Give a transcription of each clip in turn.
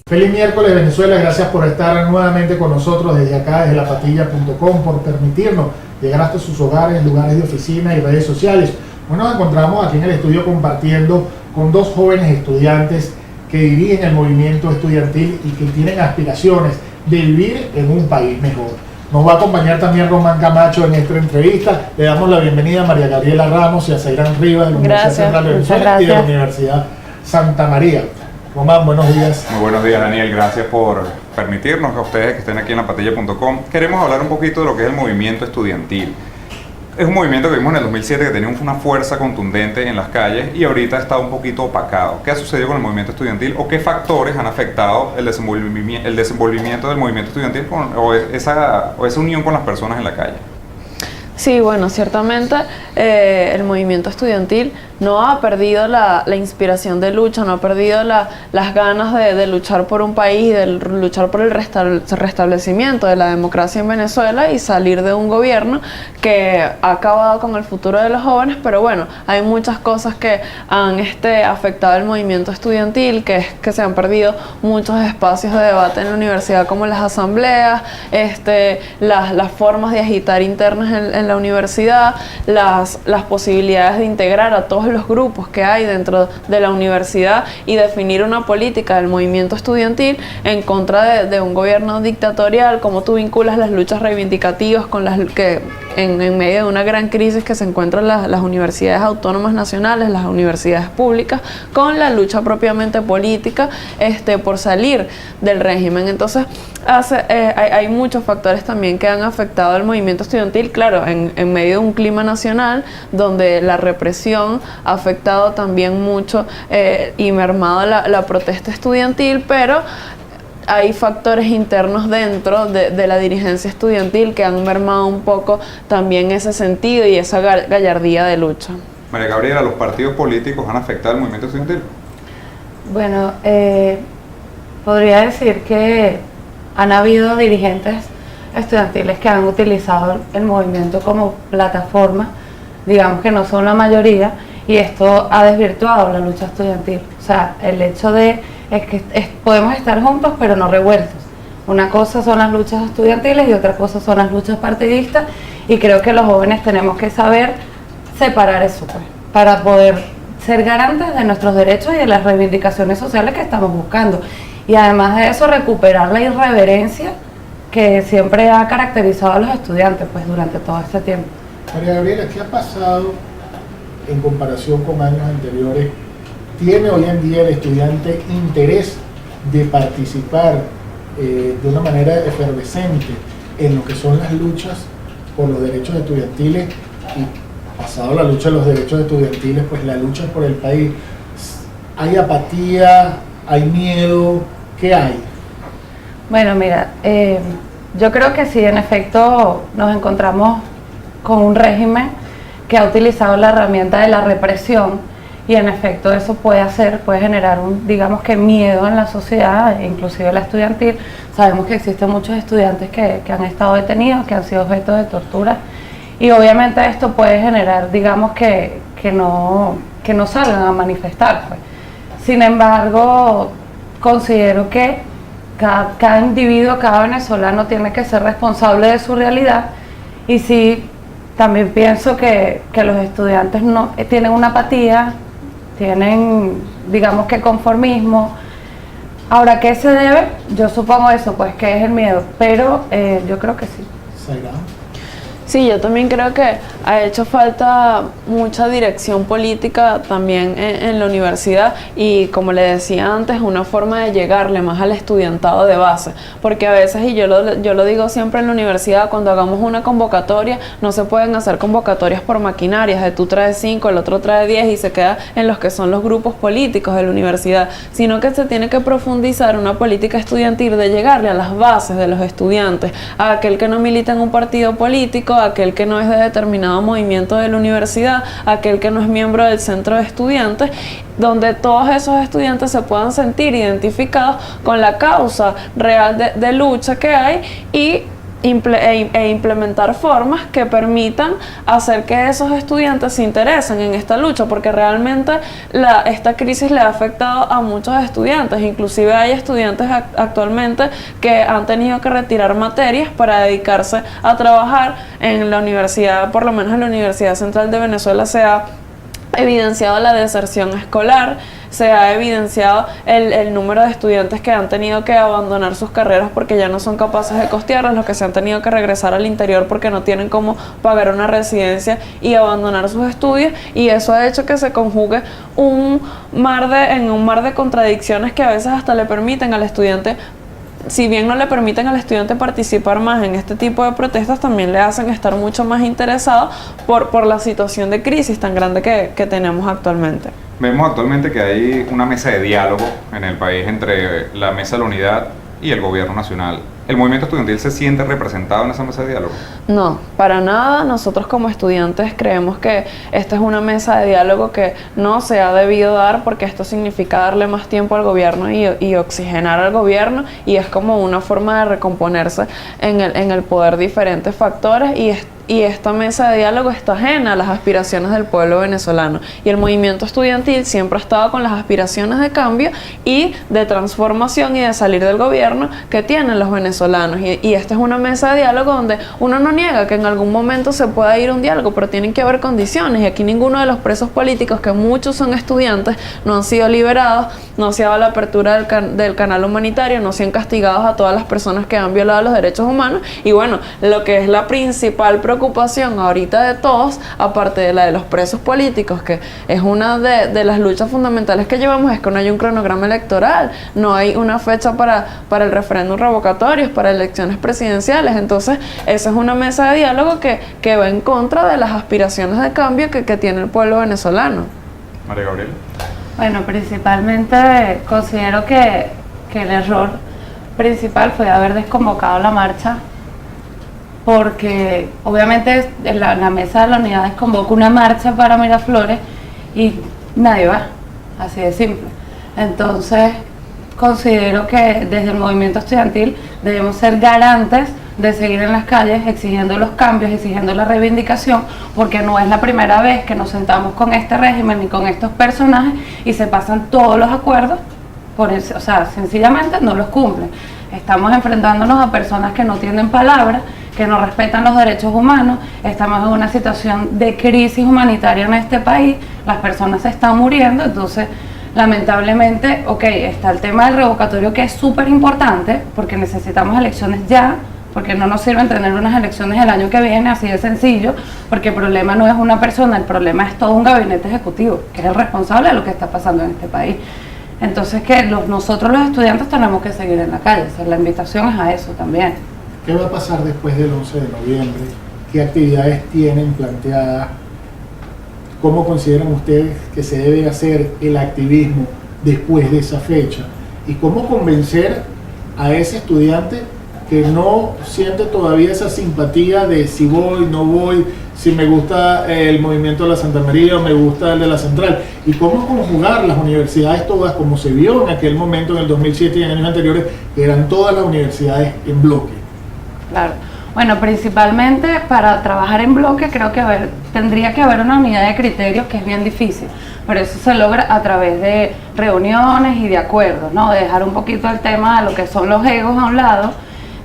Feliz miércoles Venezuela, gracias por estar nuevamente con nosotros desde acá, desde lapatilla.com, por permitirnos llegar hasta sus hogares, lugares de oficina y redes sociales. Hoy nos encontramos aquí en el estudio compartiendo con dos jóvenes estudiantes que dirigen el movimiento estudiantil y que tienen aspiraciones de vivir en un país mejor. Nos va a acompañar también Román Camacho en esta entrevista. Le damos la bienvenida a María Gabriela Ramos y a Zairán Rivas de la Universidad Central de Venezuela y de la Universidad Santa María. Román, buenos días. Muy buenos días, Daniel. Gracias por permitirnos a ustedes que estén aquí en lapatilla.com. Queremos hablar un poquito de lo que es el movimiento estudiantil. Es un movimiento que vimos en el 2007 que tenía una fuerza contundente en las calles y ahorita está un poquito opacado. ¿Qué ha sucedido con el movimiento estudiantil o qué factores han afectado el desenvolvimiento del movimiento estudiantil o esa unión con las personas en la calle? Sí, bueno, ciertamente el movimiento estudiantil no ha perdido la inspiración de lucha, no ha perdido las ganas de luchar por un país, de luchar por el restablecimiento de la democracia en Venezuela y salir de un gobierno que ha acabado con el futuro de los jóvenes. Pero bueno, hay muchas cosas que han afectado el movimiento estudiantil, que es que se han perdido muchos espacios de debate en la universidad, como las asambleas, las formas de agitar internas en la universidad, las posibilidades de integrar a todos los grupos que hay dentro de la universidad y definir una política del movimiento estudiantil en contra de un gobierno dictatorial. Cómo tú vinculas las luchas reivindicativas con las que en medio de una gran crisis que se encuentran las universidades autónomas nacionales, las universidades públicas, con la lucha propiamente política por salir del régimen. Entonces hay muchos factores también que han afectado al movimiento estudiantil, claro, en medio de un clima nacional donde la represión ha afectado también mucho y mermado la protesta estudiantil, pero hay factores internos dentro de la dirigencia estudiantil que han mermado un poco también ese sentido y esa gallardía de lucha. María Gabriela, ¿los partidos políticos han afectado al movimiento estudiantil? Bueno, podría decir que han habido dirigentes estudiantiles que han utilizado el movimiento como plataforma, digamos que no son la mayoría, y esto ha desvirtuado la lucha estudiantil. O sea, el hecho de podemos estar juntos pero no revueltos. Una cosa son las luchas estudiantiles y otra cosa son las luchas partidistas, y creo que los jóvenes tenemos que saber separar eso, pues, para poder ser garantes de nuestros derechos y de las reivindicaciones sociales que estamos buscando. Y además de eso, recuperar la irreverencia que siempre ha caracterizado a los estudiantes, pues, durante todo este tiempo. María Gabriela, ¿qué ha pasado en comparación con años anteriores? ¿Tiene hoy en día el estudiante interés de participar de una manera efervescente en lo que son las luchas por los derechos estudiantiles? Y pasado la lucha de los derechos estudiantiles, pues la lucha por el país. ¿Hay apatía? ¿Hay miedo? ¿Qué hay? Bueno, mira, yo creo que sí, en efecto nos encontramos con un régimen que ha utilizado la herramienta de la represión, y en efecto eso puede generar digamos que miedo en la sociedad, inclusive la estudiantil. Sabemos que existen muchos estudiantes que han estado detenidos, que han sido objeto de tortura, y obviamente esto puede generar, digamos que no salgan a manifestar, pues. Sin embargo, considero que cada individuo, cada venezolano tiene que ser responsable de su realidad, y sí, también pienso que los estudiantes no tienen una apatía, tienen, digamos que conformismo. Ahora, ¿qué se debe? Yo supongo eso, pues, que es el miedo, pero yo creo que sí. Sí, yo también creo que ha hecho falta mucha dirección política también en la universidad, y como le decía antes, una forma de llegarle más al estudiantado de base, porque a veces, y yo lo digo siempre en la universidad, cuando hagamos una convocatoria, no se pueden hacer convocatorias por maquinarias, de tú traes 5, el otro trae 10 y se queda en los que son los grupos políticos de la universidad, sino que se tiene que profundizar una política estudiantil de llegarle a las bases de los estudiantes, a aquel que no milita en un partido político, aquel que no es de determinado movimiento de la universidad, aquel que no es miembro del centro de estudiantes, donde todos esos estudiantes se puedan sentir identificados con la causa real de lucha que hay y e implementar formas que permitan hacer que esos estudiantes se interesen en esta lucha, porque realmente esta crisis le ha afectado a muchos estudiantes. Inclusive hay estudiantes actualmente que han tenido que retirar materias para dedicarse a trabajar en la universidad. Por lo menos en la Universidad Central de Venezuela se ha evidenciado la deserción escolar, se ha evidenciado el número de estudiantes que han tenido que abandonar sus carreras porque ya no son capaces de costearlas, los que se han tenido que regresar al interior porque no tienen cómo pagar una residencia y abandonar sus estudios, y eso ha hecho que se conjugue en un mar de contradicciones que a veces hasta le permiten al estudiante, si bien no le permiten al estudiante participar más en este tipo de protestas, también le hacen estar mucho más interesado por la situación de crisis tan grande que tenemos actualmente. Vemos actualmente que hay una mesa de diálogo en el país entre la Mesa de la Unidad y el gobierno nacional. ¿El movimiento estudiantil se siente representado en esa mesa de diálogo? No, para nada. Nosotros como estudiantes creemos que esta es una mesa de diálogo que no se ha debido dar, porque esto significa darle más tiempo al gobierno y oxigenar al gobierno, y es como una forma de recomponerse en el poder diferentes factores, y esta mesa de diálogo está ajena a las aspiraciones del pueblo venezolano, y el movimiento estudiantil siempre ha estado con las aspiraciones de cambio y de transformación y de salir del gobierno que tienen los venezolanos, y esta es una mesa de diálogo donde uno no niega que en algún momento se pueda ir a un diálogo, pero tienen que haber condiciones, y aquí ninguno de los presos políticos, que muchos son estudiantes, no han sido liberados, no se ha dado la apertura del canal humanitario, no se han castigado a todas las personas que han violado los derechos humanos, y bueno, lo que es la principal preocupación ahorita de todos, aparte de la de los presos políticos, que es una de las luchas fundamentales que llevamos, es que no hay un cronograma electoral, no hay una fecha para el referéndum revocatorio, para elecciones presidenciales. Entonces esa es una mesa de diálogo que va en contra de las aspiraciones de cambio que tiene el pueblo venezolano. María Gabriela. Bueno, principalmente considero que el error principal fue haber desconvocado la marcha, porque obviamente la Mesa de la Unidad desconvoca una marcha para Miraflores y nadie va, así de simple. Entonces considero que desde el movimiento estudiantil debemos ser garantes de seguir en las calles exigiendo los cambios, exigiendo la reivindicación, porque no es la primera vez que nos sentamos con este régimen ni con estos personajes y se pasan todos los acuerdos, o sea, sencillamente no los cumplen. Estamos enfrentándonos a personas que no tienen palabra, que no respetan los derechos humanos, estamos en una situación de crisis humanitaria en este país, las personas se están muriendo, entonces lamentablemente, está el tema del revocatorio, que es súper importante, porque necesitamos elecciones ya, porque no nos sirven tener unas elecciones el año que viene, así de sencillo, porque el problema no es una persona, el problema es todo un gabinete ejecutivo, que es el responsable de lo que está pasando en este país. Entonces nosotros los estudiantes tenemos que seguir en la calle, o sea, la invitación es a eso también. ¿Qué va a pasar después del 11 de noviembre? ¿Qué actividades tienen planteadas? ¿Cómo consideran ustedes que se debe hacer el activismo después de esa fecha? ¿Y cómo convencer a ese estudiante que no siente todavía esa simpatía de si voy, no voy, si me gusta el movimiento de la Santa María o me gusta el de la Central? ¿Y cómo conjugar las universidades todas, como se vio en aquel momento en el 2007 y en años anteriores, que eran todas las universidades en bloque? Claro. Bueno, principalmente para trabajar en bloque creo que tendría que haber una unidad de criterios, que es bien difícil, pero eso se logra a través de reuniones y de acuerdos, ¿no? De dejar un poquito el tema de lo que son los egos a un lado,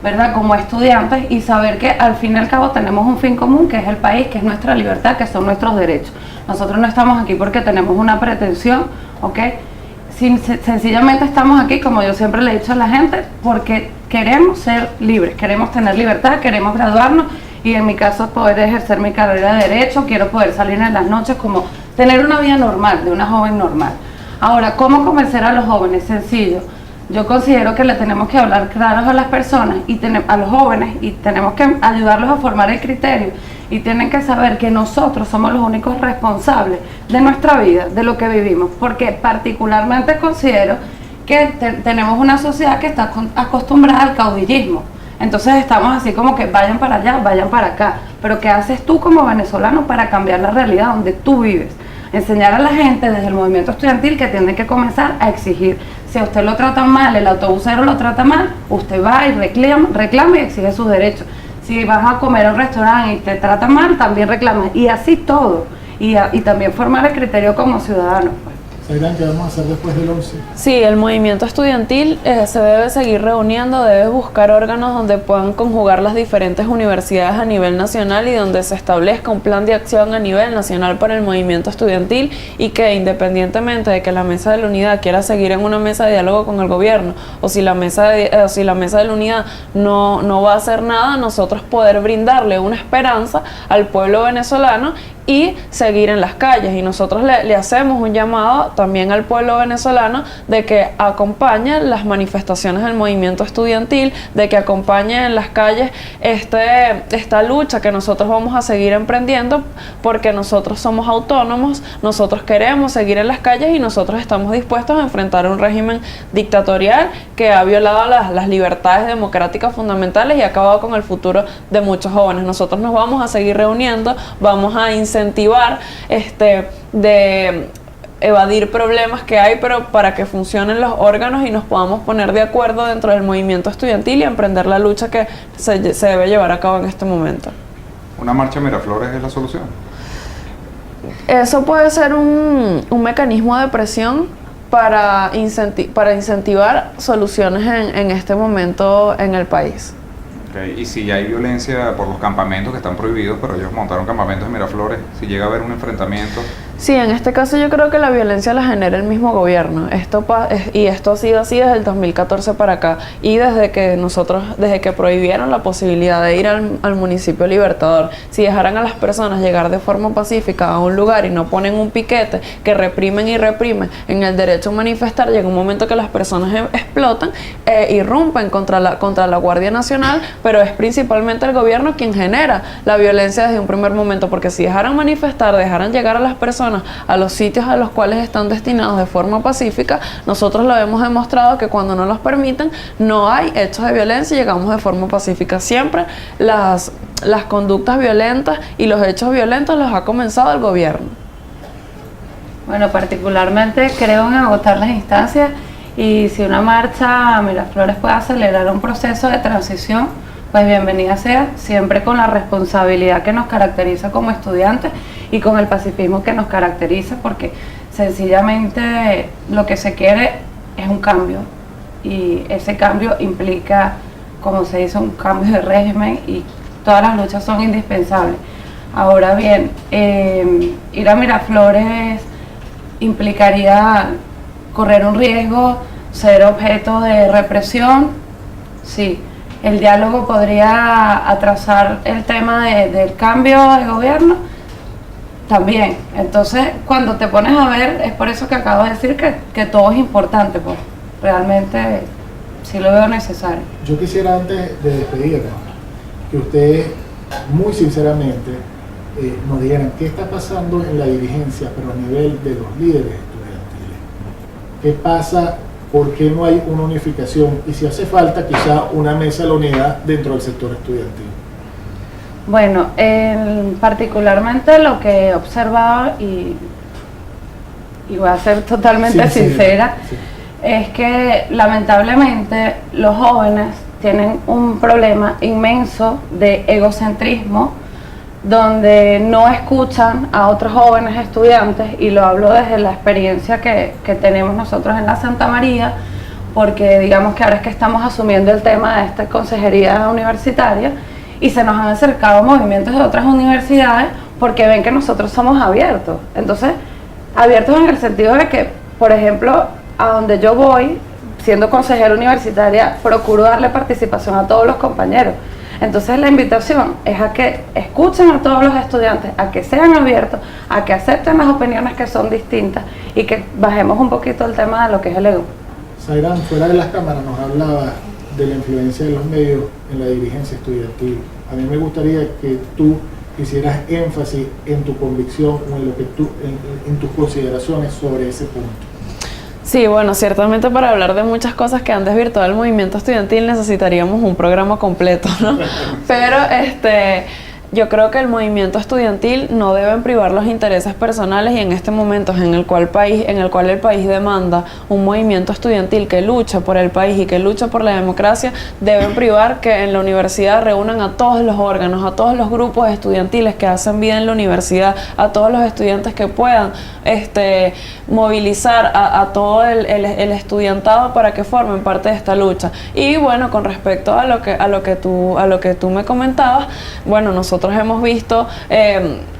¿verdad? Como estudiantes, y saber que al fin y al cabo tenemos un fin común, que es el país, que es nuestra libertad, que son nuestros derechos. Nosotros no estamos aquí porque tenemos una pretensión, ¿ok? Sencillamente estamos aquí, como yo siempre le he dicho a la gente, porque queremos ser libres, queremos tener libertad, queremos graduarnos y en mi caso poder ejercer mi carrera de Derecho, quiero poder salir en las noches, como tener una vida normal, de una joven normal. Ahora, ¿cómo convencer a los jóvenes? Sencillo. Yo considero que le tenemos que hablar claros a las personas, a los jóvenes, y tenemos que ayudarlos a formar el criterio, y tienen que saber que nosotros somos los únicos responsables de nuestra vida, de lo que vivimos, porque particularmente considero que tenemos una sociedad que está acostumbrada al caudillismo. Entonces estamos así como que vayan para allá, vayan para acá, pero ¿qué haces tú como venezolano para cambiar la realidad donde tú vives? Enseñar a la gente desde el movimiento estudiantil que tiene que comenzar a exigir. Si a usted lo tratan mal, el autobusero lo trata mal, usted va y reclama y exige sus derechos. Si vas a comer a un restaurante y te tratan mal, también reclamas. Y así todo. Y también formar el criterio como ciudadanos. Pues. Sairán, ¿qué vamos a hacer después del 11? Sí, el movimiento estudiantil se debe seguir reuniendo, debe buscar órganos donde puedan conjugar las diferentes universidades a nivel nacional y donde se establezca un plan de acción a nivel nacional para el movimiento estudiantil y que independientemente de que la Mesa de la Unidad quiera seguir en una mesa de diálogo con el gobierno o si la Mesa de la Unidad no va a hacer nada, nosotros poder brindarle una esperanza al pueblo venezolano y seguir en las calles. Y nosotros le hacemos un llamado también al pueblo venezolano de que acompañe las manifestaciones del movimiento estudiantil, de que acompañe en las calles esta lucha que nosotros vamos a seguir emprendiendo, porque nosotros somos autónomos, nosotros queremos seguir en las calles y nosotros estamos dispuestos a enfrentar un régimen dictatorial que ha violado las libertades democráticas fundamentales y ha acabado con el futuro de muchos jóvenes. Nosotros nos vamos a seguir reuniendo, vamos a incentivar de evadir problemas que hay, pero para que funcionen los órganos y nos podamos poner de acuerdo dentro del movimiento estudiantil y emprender la lucha que se debe llevar a cabo en este momento. ¿Una marcha en Miraflores es la solución? Eso puede ser un mecanismo de presión para incentivar soluciones en este momento en el país. Okay. Y si hay violencia por los campamentos que están prohibidos, pero ellos montaron campamentos en Miraflores, si llega a haber un enfrentamiento. Sí, en este caso yo creo que la violencia la genera el mismo gobierno. Esto ha sido así desde el 2014 para acá y desde que prohibieron la posibilidad de ir al municipio Libertador. Si dejaran a las personas llegar de forma pacífica a un lugar y no ponen un piquete que reprimen en el derecho a manifestar, llega un momento que las personas explotan, irrumpen contra la Guardia Nacional, pero es principalmente el gobierno quien genera la violencia desde un primer momento, porque si dejaran manifestar, dejaran llegar a las personas a los sitios a los cuales están destinados de forma pacífica, nosotros lo hemos demostrado que cuando no los permiten no hay hechos de violencia y llegamos de forma pacífica. Siempre las conductas violentas y los hechos violentos los ha comenzado el gobierno. Bueno, particularmente creo en agotar las instancias y si una marcha a Miraflores puede acelerar un proceso de transición, pues bienvenida sea, siempre con la responsabilidad que nos caracteriza como estudiantes y con el pacifismo que nos caracteriza, porque sencillamente lo que se quiere es un cambio y ese cambio implica, como se dice, un cambio de régimen y todas las luchas son indispensables. Ahora bien, ir a Miraflores implicaría correr un riesgo, ser objeto de represión, sí. El diálogo podría atrasar el tema del cambio de gobierno también. Entonces, cuando te pones a ver, es por eso que acabo de decir que todo es importante, pues realmente sí lo veo necesario. Yo quisiera, antes de despedirnos, que ustedes muy sinceramente nos dijeran qué está pasando en la dirigencia, pero a nivel de los líderes estudiantiles. ¿Qué pasa? ¿Por qué no hay una unificación? Y si hace falta quizá una mesa de la unidad dentro del sector estudiantil. Bueno, particularmente lo que he observado, y voy a ser totalmente sincera, sí. Es que lamentablemente los jóvenes tienen un problema inmenso de egocentrismo, donde no escuchan a otros jóvenes estudiantes, y lo hablo desde la experiencia que tenemos nosotros en la Santa María, porque digamos que ahora es que estamos asumiendo el tema de esta consejería universitaria y se nos han acercado movimientos de otras universidades porque ven que nosotros somos abiertos. Entonces, abiertos en el sentido de que, por ejemplo, a donde yo voy, siendo consejera universitaria, procuro darle participación a todos los compañeros. Entonces la invitación es a que escuchen a todos los estudiantes, a que sean abiertos, a que acepten las opiniones que son distintas y que bajemos un poquito el tema de lo que es el ego. Sairán, fuera de las cámaras nos hablaba de la influencia de los medios en la dirigencia estudiantil. A mí me gustaría que tú hicieras énfasis en tu convicción o en lo que en tus consideraciones sobre ese punto. Sí, bueno, ciertamente para hablar de muchas cosas que han desvirtuado el movimiento estudiantil necesitaríamos un programa completo, ¿no? Pero yo creo que el movimiento estudiantil no deben privar los intereses personales, y en este momento en el cual el país demanda un movimiento estudiantil que lucha por el país y que lucha por la democracia, deben privar que en la universidad reúnan a todos los órganos, a todos los grupos estudiantiles que hacen vida en la universidad, a todos los estudiantes que puedan movilizar a todo el estudiantado para que formen parte de esta lucha. Y bueno, con respecto a lo que tú me comentabas, bueno, nosotros hemos visto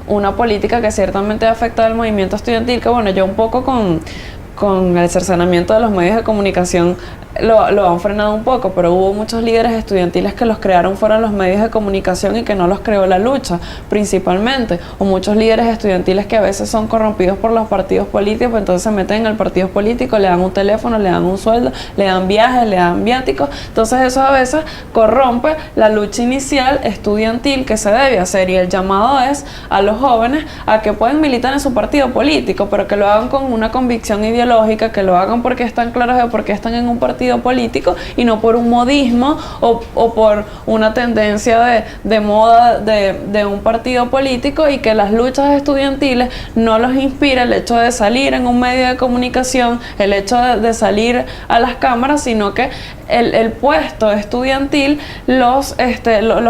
una política que ciertamente ha afectado al movimiento estudiantil, que bueno, yo un poco con el cercenamiento de los medios de comunicación lo han frenado un poco, pero hubo muchos líderes estudiantiles que los crearon fueron los medios de comunicación y que no los creó la lucha, principalmente, o muchos líderes estudiantiles que a veces son corrompidos por los partidos políticos, pues entonces se meten en el partido político, le dan un teléfono, le dan un sueldo, le dan viajes, le dan viáticos, entonces eso a veces corrompe la lucha inicial estudiantil que se debe hacer, y el llamado es a los jóvenes a que pueden militar en su partido político, pero que lo hagan con una convicción ideológica, que lo hagan porque están claros de por qué están en un partido político y no por un modismo o por una tendencia de moda de un partido político, y que las luchas estudiantiles no los inspira el hecho de salir en un medio de comunicación, el hecho de salir a las cámaras, sino que el puesto estudiantil los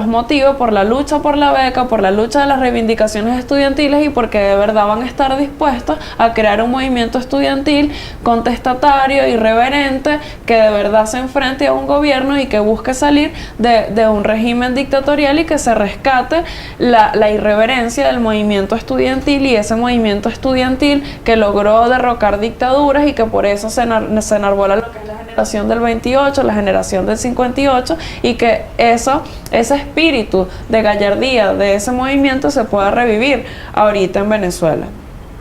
motiva por la lucha por la beca, por la lucha de las reivindicaciones estudiantiles, y porque de verdad van a estar dispuestos a crear un movimiento estudiantil contestatario, irreverente, que de verdad se enfrente a un gobierno y que busque salir de un régimen dictatorial, y que se rescate la irreverencia del movimiento estudiantil, y ese movimiento estudiantil que logró derrocar dictaduras, y que por eso se enarbola lo que es la generación del 28, la generación del 58, y que ese espíritu de gallardía de ese movimiento se pueda revivir ahorita en Venezuela.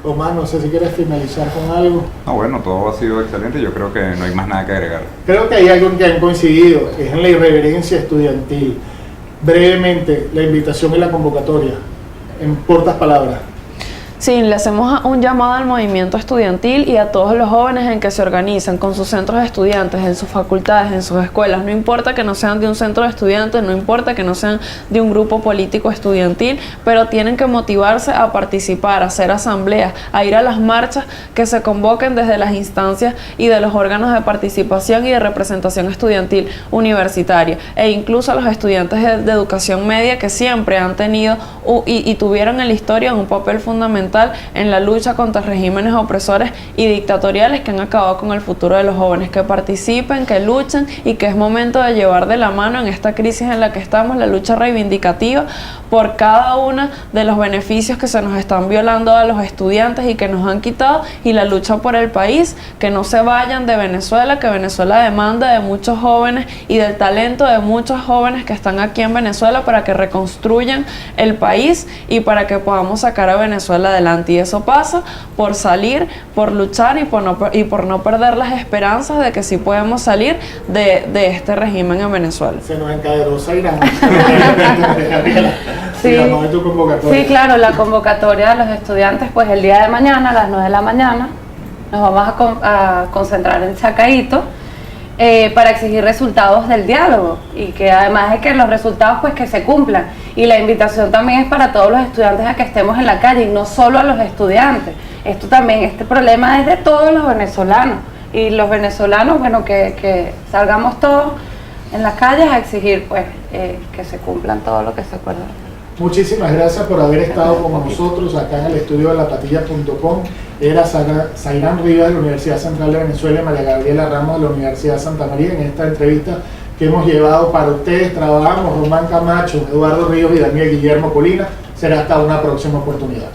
Omar, no sé si quieres finalizar con algo. No, bueno, todo ha sido excelente, yo creo que no hay más nada que agregar. Creo que hay algo en que han coincidido, es en la irreverencia estudiantil. Brevemente, la invitación y la convocatoria, en cortas palabras. Sí, le hacemos un llamado al movimiento estudiantil y a todos los jóvenes en que se organizan con sus centros de estudiantes, en sus facultades, en sus escuelas. No importa que no sean de un centro de estudiantes, no importa que no sean de un grupo político estudiantil, pero tienen que motivarse a participar, a hacer asambleas, a ir a las marchas que se convoquen desde las instancias y de los órganos de participación y de representación estudiantil universitaria, e incluso a los estudiantes de educación media, que siempre han tenido y tuvieron en la historia un papel fundamental en la lucha contra regímenes opresores y dictatoriales que han acabado con el futuro de los jóvenes. Que participen, que luchen, y que es momento de llevar de la mano en esta crisis en la que estamos la lucha reivindicativa por cada uno de los beneficios que se nos están violando a los estudiantes y que nos han quitado, y la lucha por el país, que no se vayan de Venezuela, que Venezuela demanda de muchos jóvenes y del talento de muchos jóvenes que están aquí en Venezuela para que reconstruyan el país y para que podamos sacar a Venezuela adelante. Y eso pasa por salir, por luchar y por no perder las esperanzas de que sí podemos salir de este régimen en Venezuela. Se nos encadenó Zairán. Sí. Sí, claro, la convocatoria de los estudiantes, pues el día de mañana a las 9 de la mañana nos vamos a concentrar en Chacaíto para exigir resultados del diálogo, y que además de que los resultados pues que se cumplan, y la invitación también es para todos los estudiantes a que estemos en la calle, y no solo a los estudiantes. Este problema es de todos los venezolanos, y los venezolanos, bueno, que salgamos todos en las calles a exigir pues que se cumplan todo lo que se acuerda. Muchísimas gracias por haber estado con nosotros acá en el estudio de lapatilla.com. Era Zairán Rivas de la Universidad Central de Venezuela y María Gabriela Ramos de la Universidad Santa María en esta entrevista que hemos llevado para ustedes. Trabajamos Román Camacho, Eduardo Ríos y Daniel Guillermo Colina. Será hasta una próxima oportunidad.